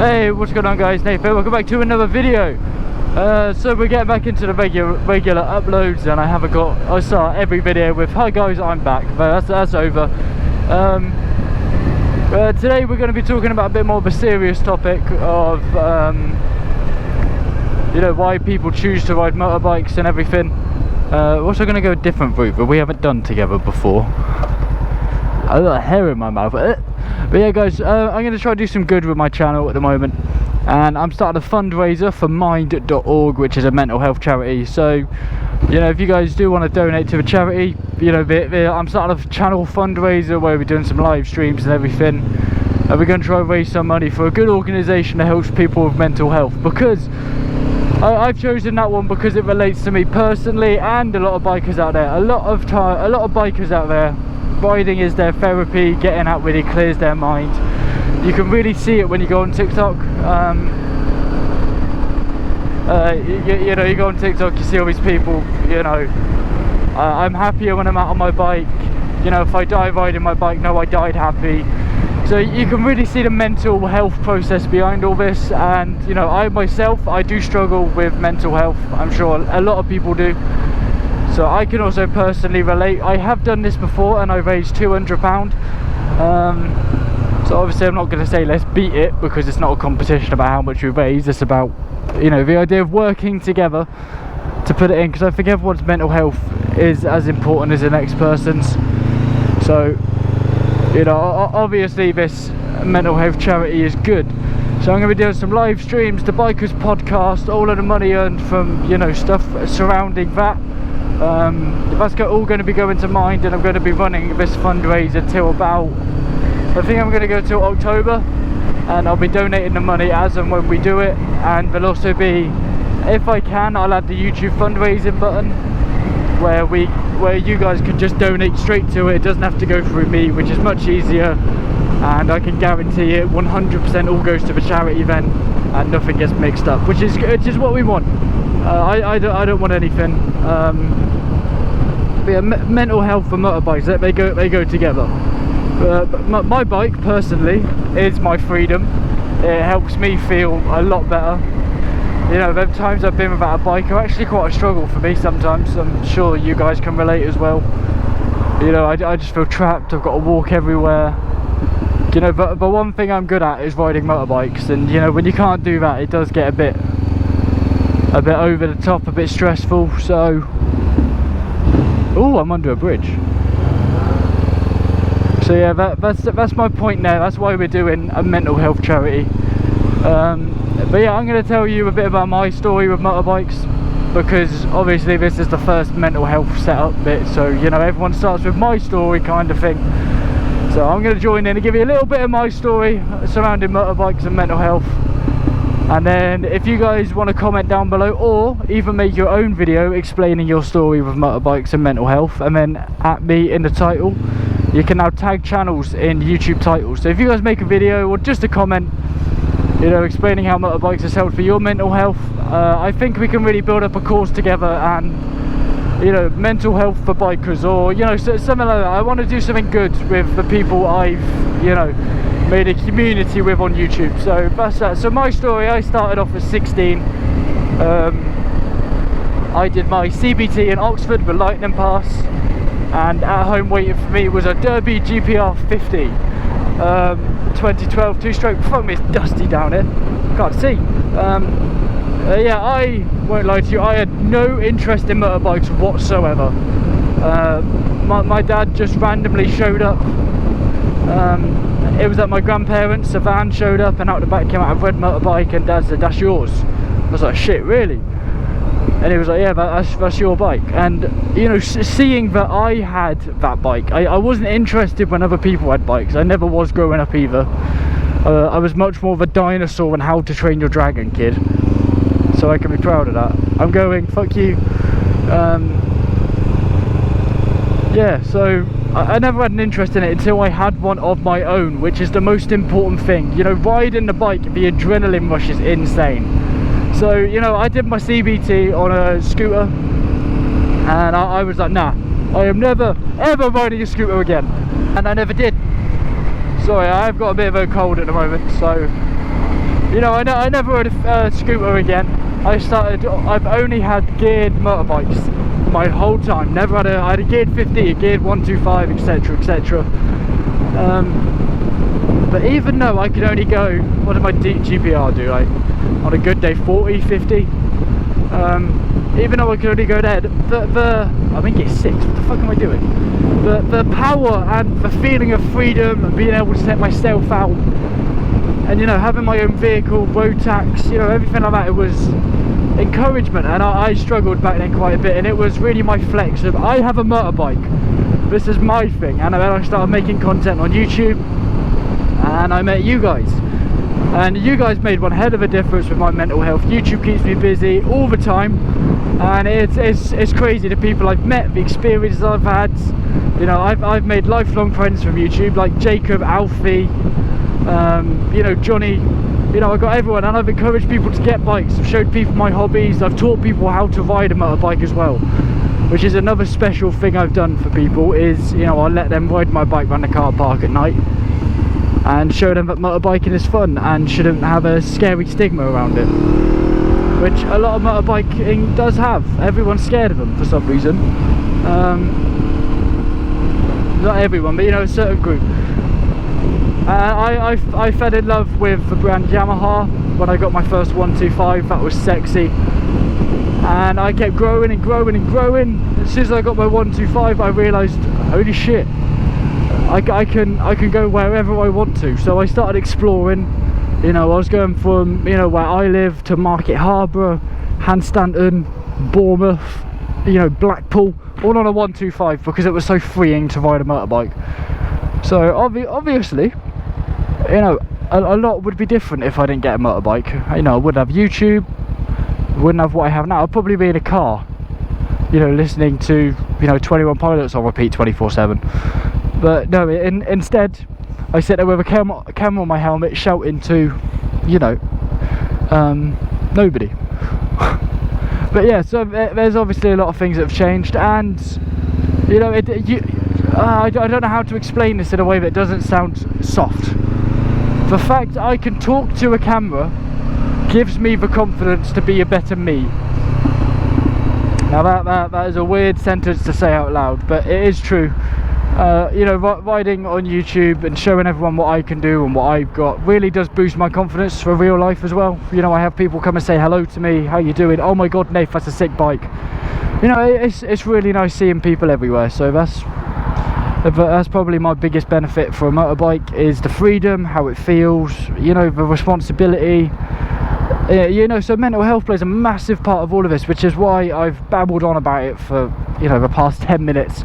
Hey, what's going on guys? Nathan, welcome back to another video. So we're getting back into the regular uploads, and I start every video with hi guys, I'm back, but that's over. Today we're going to be talking about a bit more of a serious topic of you know, why people choose to ride motorbikes and everything. We're also going to go a different route that we haven't done together before. I've got a hair in my mouth. But yeah guys, I'm going to try to do some good with my channel at the moment, and I'm starting a fundraiser for mind.org, which is a mental health charity. So you know, if you guys do want to donate to a charity, you know, I'm starting a channel fundraiser where we're doing some live streams and everything, and we're going to try to raise some money for a good organisation that helps people with mental health, because I've chosen that one because it relates to me personally and a lot of bikers out there. A lot of bikers out there, riding is their therapy. Getting out really clears their mind. You can really see it when you go on TikTok. You know, you go on TikTok, you see all these people, you know, I'm happier when I'm out on my bike. You know, if I die riding my bike, no, I died happy. So you can really see the mental health process behind all this. And you know, I myself, I do struggle with mental health. I'm sure a lot of people do. So I can also personally relate. I have done this before and I raised £200. So obviously I'm not going to say let's beat it, because it's not a competition about how much we raise. It's about, you know, the idea of working together to put it in, because I think everyone's mental health is as important as the next person's. So you know, obviously this mental health charity is good. So I'm going to be doing some live streams, the Bikers podcast, all of the money earned from, you know, stuff surrounding that. That's all going to be going to Mind, and I'm going to be running this fundraiser till about, I think I'm going to go till October, and I'll be donating the money as and when we do it. And there'll also be, if I can, I'll add the YouTube fundraising button where you guys can just donate straight to it. It doesn't have to go through me, which is much easier, and I can guarantee it 100% all goes to the charity event and nothing gets mixed up, which is what we want. I don't want anything. But yeah, mental health and motorbikes, they go together. But my bike personally is my freedom. It helps me feel a lot better. You know, the times I've been without a bike are actually quite a struggle for me sometimes. I'm sure you guys can relate as well. You know, I just feel trapped. I've got to walk everywhere. You know, but one thing I'm good at is riding motorbikes, and you know, when you can't do that, it does get a bit over the top, a bit stressful. So, oh, I'm under a bridge. So yeah, that's my point there. That's why we're doing a mental health charity. But yeah, I'm going to tell you a bit about my story with motorbikes, because obviously this is the first mental health setup bit, so you know, everyone starts with my story kind of thing. So I'm going to join in and give you a little bit of my story surrounding motorbikes and mental health, and then if you guys want to comment down below, or even make your own video explaining your story with motorbikes and mental health, and then at me in the title. You can now tag channels in YouTube titles. So if you guys make a video or just a comment, you know, explaining how motorbikes has helped for your mental health, I think we can really build up a cause together, and you know, mental health for bikers, or you know, something like that. I want to do something good with the people I've, you know, made a community with on YouTube. So that's that. So my story, I started off at 16. I did my CBT in Oxford with Lightning Pass, and at home waiting for me was a Derby GPR 50. 2012 two-stroke. Fuck me, it's dusty down here, can't see. Yeah, I won't lie to you, I had no interest in motorbikes whatsoever. My dad just randomly showed up. It was at my grandparents', a van showed up, and out the back came out a red motorbike, and Dad said, "That's yours." I was like, "Shit, really?" And he was like, "Yeah, that's your bike." And you know, seeing that I had that bike, I wasn't interested when other people had bikes. I never was growing up either. I was much more of a dinosaur and How to Train Your Dragon kid, so I can be proud of that. I'm going, fuck you. Yeah, so I never had an interest in it until I had one of my own, which is the most important thing. You know, riding the bike, the adrenaline rush is insane. So, you know, I did my CBT on a scooter, and I was like, nah, I am never, ever riding a scooter again. And I never did. Sorry, I've got a bit of a cold at the moment, so You know, I never rode a scooter again. I've only had geared motorbikes my whole time. Never had I had a geared 50, a geared 125, etc, etc. But even though I could only go, what did my GPR do? Like, on a good day, 40, 50. Even though I could only go there, I think it's 6, what the fuck am I doing? The power and the feeling of freedom and being able to set myself out, and you know, having my own vehicle, road tax, you know, everything like that, it was encouragement. And I struggled back then quite a bit, and it was really my flex of, I have a motorbike, this is my thing. And then I started making content on YouTube, and I met you guys, and you guys made one hell of a difference with my mental health. YouTube keeps me busy all the time, and it's crazy, the people I've met, the experiences I've had. You know, I've made lifelong friends from YouTube, like Jacob, Alfie, you know, Johnny. You know, I got everyone, and I've encouraged people to get bikes. I've showed people my hobbies. I've taught people how to ride a motorbike as well, which is another special thing I've done for people. Is, you know, I let them ride my bike around the car park at night and show them that motorbiking is fun and shouldn't have a scary stigma around it, which a lot of motorbiking does have. Everyone's scared of them for some reason. Not everyone, but you know, a certain group. I fell in love with the brand Yamaha when I got my first 125. That was sexy, and I kept growing and growing and growing. As soon as I got my 125, I realised, holy shit, I can go wherever I want to. So I started exploring. You know, I was going from, you know, where I live to Market Harbour, Hanstanton, Bournemouth, you know, Blackpool, all on a 125 because it was so freeing to ride a motorbike. So obviously, you know, a lot would be different if I didn't get a motorbike. You know, I wouldn't have YouTube, wouldn't have what I have now. I'd probably be in a car, you know, listening to, you know, 21 Pilots on repeat 24/7. But no, instead I sit there with a camera on my helmet shouting to, you know, nobody. But yeah, so there's obviously a lot of things that have changed, and you know, I don't know how to explain this in a way that doesn't sound soft. The fact I can talk to a camera gives me the confidence to be a better me. Now that is a weird sentence to say out loud, but it is true. You know, riding on YouTube and showing everyone what I can do and what I've got really does boost my confidence for real life as well. You know, I have people come and say hello to me, how you doing? Oh my god, Nath, that's a sick bike. You know, it's really nice seeing people everywhere. So that's probably my biggest benefit for a motorbike, is the freedom, how it feels, you know, the responsibility. You know, so mental health plays a massive part of all of this, which is why I've babbled on about it for, you know, the past 10 minutes.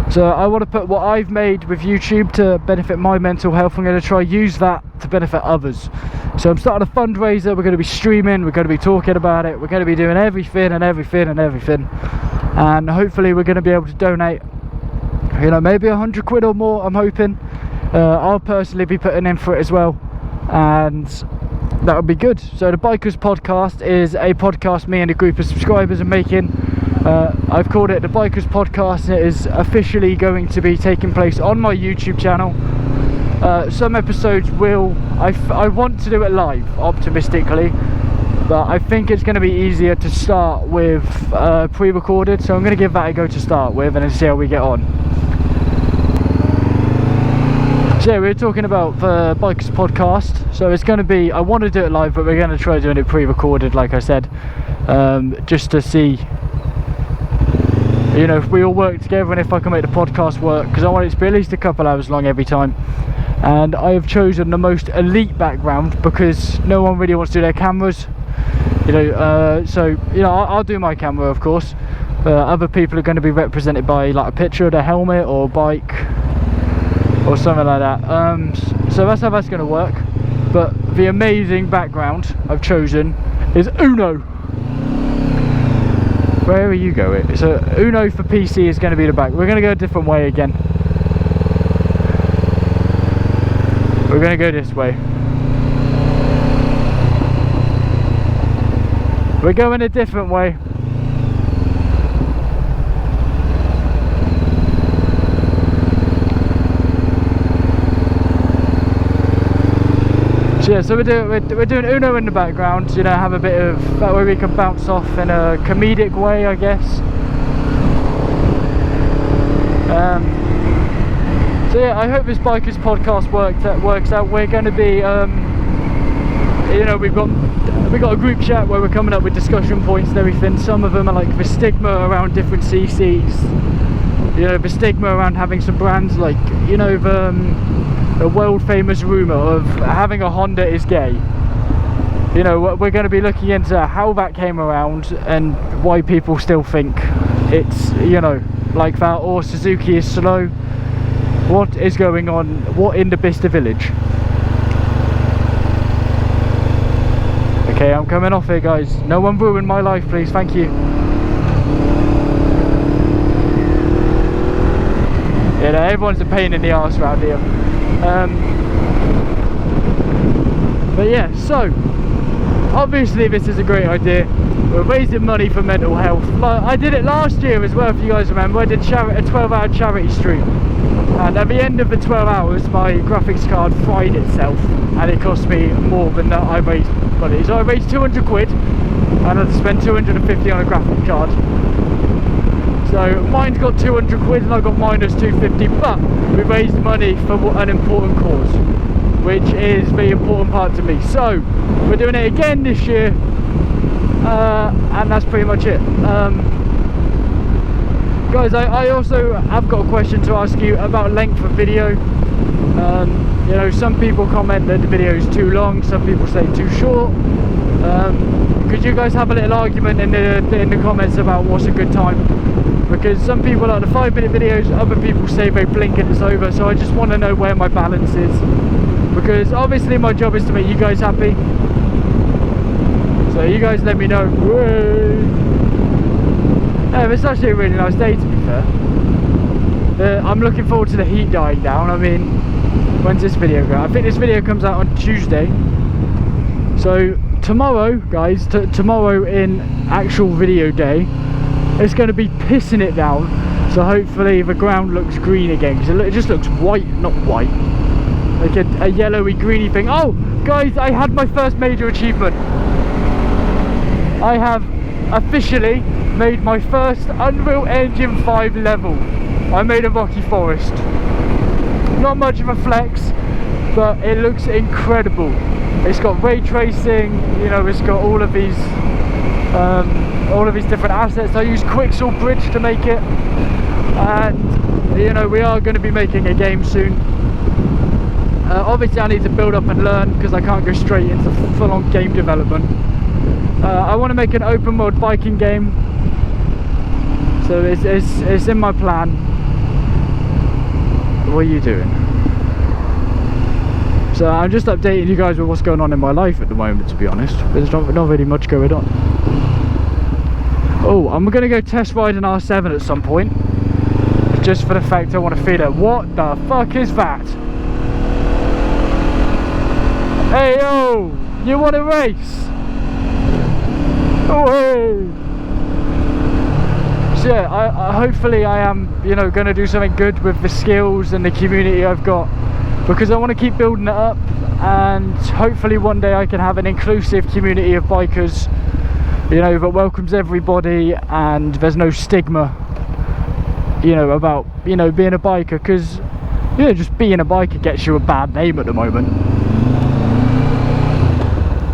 So I want to put what I've made with YouTube to benefit my mental health. I'm going to try use that to benefit others. So I'm starting a fundraiser. We're going to be streaming, we're going to be talking about it, we're going to be doing everything, and hopefully we're going to be able to donate, you know, maybe 100 quid or more, I'm hoping. I'll personally be putting in for it as well, and that would be good. So the Bikers Podcast is a podcast me and a group of subscribers are making. I've called it the Bikers Podcast, and it is officially going to be taking place on my YouTube channel. Some episodes will, I want to do it live, optimistically, but I think it's going to be easier to start with pre-recorded, so I'm going to give that a go to start with and then see how we get on. So yeah, we were talking about the Bikers Podcast, so it's going to be, I want to do it live, but we're going to try doing it pre-recorded, like I said, just to see, you know, if we all work together and if I can make the podcast work, because I want it to be at least a couple hours long every time. And I have chosen the most elite background because no one really wants to do their cameras, you know, so, you know, I'll do my camera, of course. Other people are going to be represented by like a picture of their helmet or bike or something like that. So that's how that's going to work. But the amazing background I've chosen is Uno. Where are you going? So Uno for PC is going to be the back. We're going to go a different way again. We're going to go this way. We're going a different way. So yeah, so we're doing Uno in the background, you know, have a bit of, that way we can bounce off in a comedic way, I guess. So yeah, I hope this Bikers podcast works out. We're going to be, you know, we've got a group chat where we're coming up with discussion points and everything. Some of them are like the stigma around different CCs, you know, the stigma around having some brands, like, you know, the world famous rumour of having a Honda is gay. You know, we're going to be looking into how that came around and why people still think it's, you know, like that, or Suzuki is slow. What is going on? What in the Bicester village? Okay, I'm coming off here, guys. No one ruin my life, please. Thank you. You know, everyone's a pain in the arse around here. But yeah, so obviously this is a great idea. We're raising money for mental health. Like, I did it last year as well, if you guys remember. I did a 12-hour charity stream, and at the end of the 12 hours my graphics card fried itself, and it cost me more than that I raised money. So I raised 200 quid and I had to spend 250 on a graphics card. So mine's got 200 quid and I got minus 250, but we raised money for an important cause, which is the important part to me. So we're doing it again this year, and that's pretty much it. Guys, I also have got a question to ask you about length of video. You know, some people comment that the video is too long, some people say too short. Could you guys have a little argument in the comments about what's a good time? Because some people like the 5-minute videos, other people say they blink and it's over. So I just want to know where my balance is, because obviously my job is to make you guys happy. So you guys let me know. It's actually a really nice day, to be fair. I'm looking forward to the heat dying down. I mean, when's this video go? I think this video comes out on Tuesday. So tomorrow, guys, tomorrow in actual video day, it's going to be pissing it down. So hopefully the ground looks green again, because it just looks white, not white, like a yellowy greeny thing. Oh guys, I had my first major achievement. I have officially made my first Unreal Engine 5 level. I made a rocky forest. Not much of a flex, but it looks incredible. It's got ray tracing, you know, it's got all of these different assets. I used Quixel Bridge to make it, and you know, we are going to be making a game soon. Obviously I need to build up and learn, because I can't go straight into full-on game development. I want to make an open world biking game, so it's in my plan. What are you doing? So I'm just updating you guys with what's going on in my life at the moment, to be honest. There's not really much going on. Oh, I'm going to go test ride an R7 at some point, just for the fact I want to feel it. What the fuck is that? Hey yo, you want to race? Oh hey! So yeah, I hopefully I am, you know, going to do something good with the skills and the community I've got, because I want to keep building it up, and hopefully one day I can have an inclusive community of bikers, you know, that welcomes everybody, and there's no stigma, you know, about, you know, being a biker, because, you know, just being a biker gets you a bad name at the moment,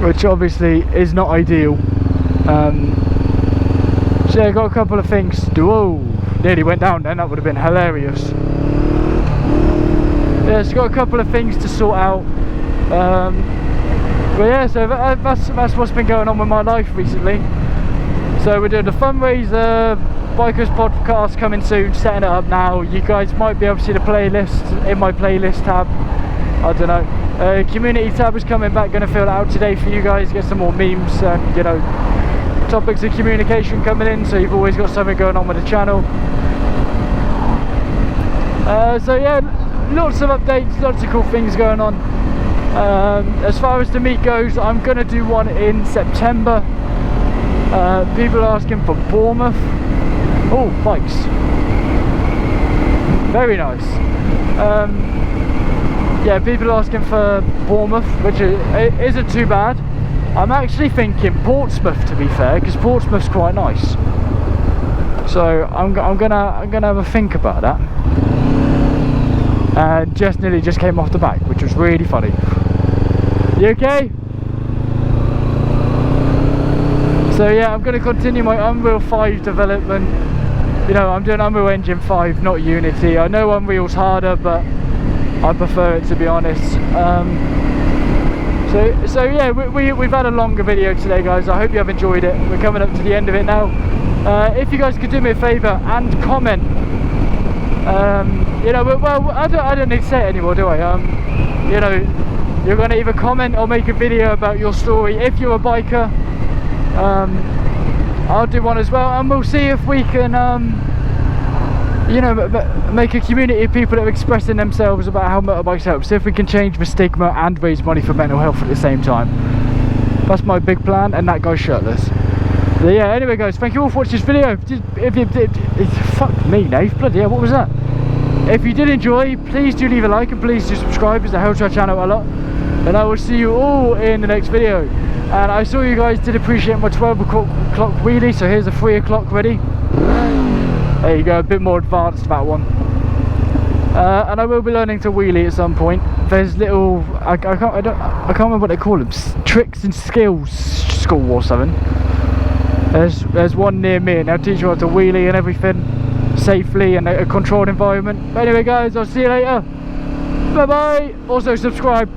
which obviously is not ideal. So yeah, I got a couple of things to do. Whoa, nearly went down then, that would have been hilarious. Yeah, so got a couple of things to sort out. But yeah, so that's what's been going on with my life recently. So we're doing the Fundraiser Bikers podcast coming soon, setting it up now. You guys might be able to see the playlist in my playlist tab. I don't know. Community tab is coming back, going to fill it out today for you guys, get some more memes and, you know, topics of communication coming in, so you've always got something going on with the channel. So yeah, lots of updates, lots of cool things going on. As far as the meet goes, I'm going to do one in September. People are asking for Bournemouth. Oh, bikes. Very nice. yeah, people are asking for Bournemouth, which isn't too bad. I'm actually thinking Portsmouth, to be fair, because Portsmouth's quite nice. So I'm gonna have a think about that. And just nearly just came off the back, which was really funny. You okay? So yeah, I'm going to continue my Unreal 5 development. You know, I'm doing Unreal Engine 5, not Unity. I know Unreal's harder, but I prefer it, to be honest. So yeah, we've had a longer video today, guys. I hope you have enjoyed it. We're coming up to the end of it now. If you guys could do me a favour and comment. You know, well, I don't need to say it anymore, do I? You know, you're going to either comment or make a video about your story. If you're a biker, I'll do one as well, and we'll see if we can you know, make a community of people that are expressing themselves about how motorbikes help. See if we can change the stigma and raise money for mental health at the same time. That's my big plan, and that guy's shirtless. So yeah, anyway guys, thank you all for watching this video. If you did, fuck me, Nate, bloody hell, what was that? If you did enjoy, please do leave a like and please do subscribe, because it helps our channel a lot. And I will see you all in the next video. And I saw you guys did appreciate my 12 o'clock wheelie, so here's a 3 o'clock ready. There you go, a bit more advanced, that one. And I will be learning to wheelie at some point. There's little, I can't remember what they call them, tricks and skills school or something. There's one near me, and they'll teach you how to wheelie and everything safely in a controlled environment. But anyway guys, I'll see you later. Bye bye. Also subscribe.